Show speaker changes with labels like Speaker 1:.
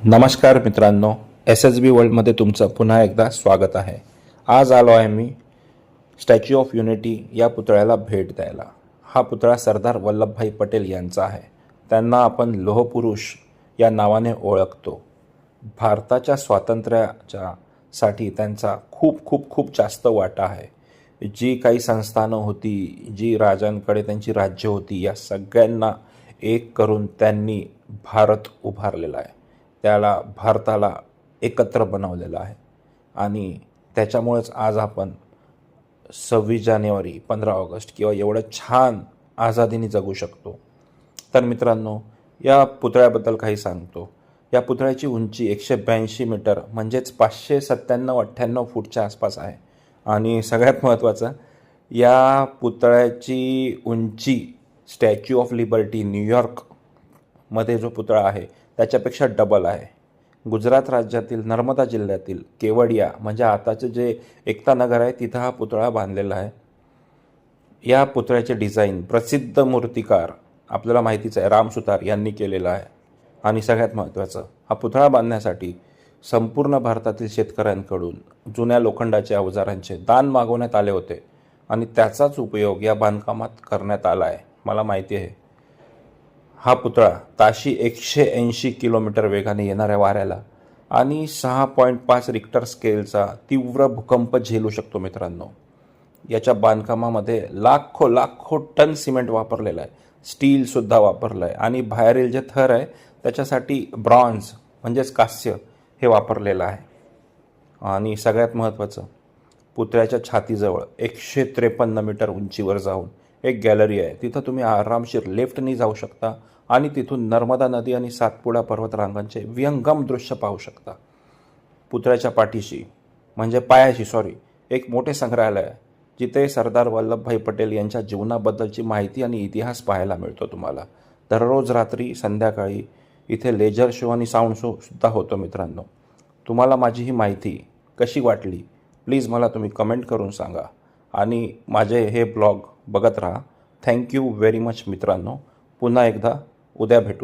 Speaker 1: नमस्कार मित्रांनो, SSB वर्ल्डमध्ये तुमचं पुन्हा एकदा स्वागत आहे. आज आलो आहे मी स्टॅच्यू ऑफ युनिटी या पुतळ्याला भेट द्यायला. हा पुतळा सरदार वल्लभभाई पटेल यांचा आहे. त्यांना आपण लोहपुरुष या नावाने ओळखतो. भारताच्या स्वातंत्र्याच्या साठी त्यांचा खूप खूप खूप जास्त वाटा आहे. जी काही संस्थानं होती, जी राजांकडे त्यांची राज्य होती, या सगळ्यांना एक करून त्यांनी भारत उभारलेला आहे. त्याला भारताला एकत्र बनवलेलं आहे आणि त्याच्यामुळेच आज आपण 26 जानेवारी 15 ऑगस्ट किंवा एवढं छान आझादीने जगू शकतो. तर मित्रांनो, या पुतळ्याबद्दल काही सांगतो. या पुतळ्याची उंची 182 मीटर म्हणजेच 597-98 फूटच्या आसपास आहे. आणि सगळ्यात महत्त्वाचं, या पुतळ्याची उंची स्टॅच्यू ऑफ लिबर्टी न्यूयॉर्कमध्ये जो पुतळा आहे त्याच्यापेक्षा डबल आहे. गुजरात राज्यातील नर्मदा जिल्ह्यातील केवडिया म्हणजे आताचे जे एकता नगर आहे तिथं हा पुतळा बांधलेला आहे. या पुतळ्याचे डिझाईन प्रसिद्ध मूर्तिकार आपल्याला माहितीच आहे राम सुतार यांनी केलेला आहे. आणि सगळ्यात महत्त्वाचं, हा पुतळा बांधण्यासाठी संपूर्ण भारतातील शेतकऱ्यांकडून जुन्या लोखंडाच्या अवजारांचे दान मागवण्यात आले होते आणि त्याचाच उपयोग या बांधकामात करण्यात आला आहे. मला माहिती आहे, हा पुतळा ताशी 180 किलोमीटर वेगाने येणाऱ्या वाऱ्याला आणि 6.5 रिक्टर स्केलचा तीव्र भूकंप झेलू शकतो. मित्रांनो, याच्या बांधकामामध्ये लाखो टन सिमेंट वापरलेलं आहे, स्टीलसुद्धा वापरलं आहे आणि बाहेरील जे थर आहे त्याच्यासाठी ब्रॉन्झ म्हणजेच कांस्य हे वापरलेलं आहे. आणि सगळ्यात महत्त्वाचं, पुतळ्याच्या छातीजवळ 153 मीटर उंचीवर जाऊन एक गॅलरी आहे. तिथं तुम्ही आरामशीर लेफ्टनी जाऊ शकता आणि तिथून नर्मदा नदी आणि सातपुडा पर्वतरांगांचे विहंगम दृश्य पाहू शकता. पुतळ्याच्या पाठीशी म्हणजे पायाशी एक मोठे संग्रहालय आहे, जिथे सरदार वल्लभभाई पटेल यांच्या जीवनाबद्दलची माहिती आणि इतिहास पाहायला मिळतो तुम्हाला. दररोज रात्री संध्याकाळी इथे लेजर शो आणि साऊंड शो सुद्धा होतो. मित्रांनो, तुम्हाला माझी ही माहिती कशी वाटली प्लीज मला तुम्ही कमेंट करून सांगा आणि माझे हे ब्लॉग बघत राहा. थँक्यू व्हेरी मच मित्रांनो. पुन्हा एकदा उद्या भेटू.